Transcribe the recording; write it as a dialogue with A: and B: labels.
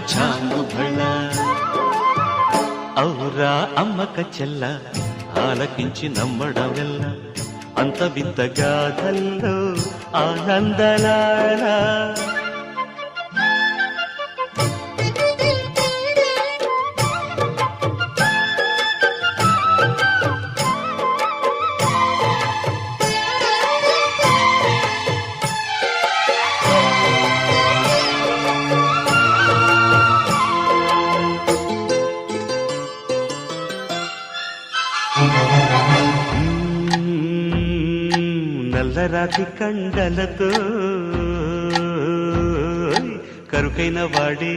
A: చాంగుబళ ఔరా అమ్మక చెల్ల ఆలకించి నమ్మడమెల్ల అంత వింత గాథల్లో ఆనందలారా నల్లరాతి కండలతో కరుకైన వాడే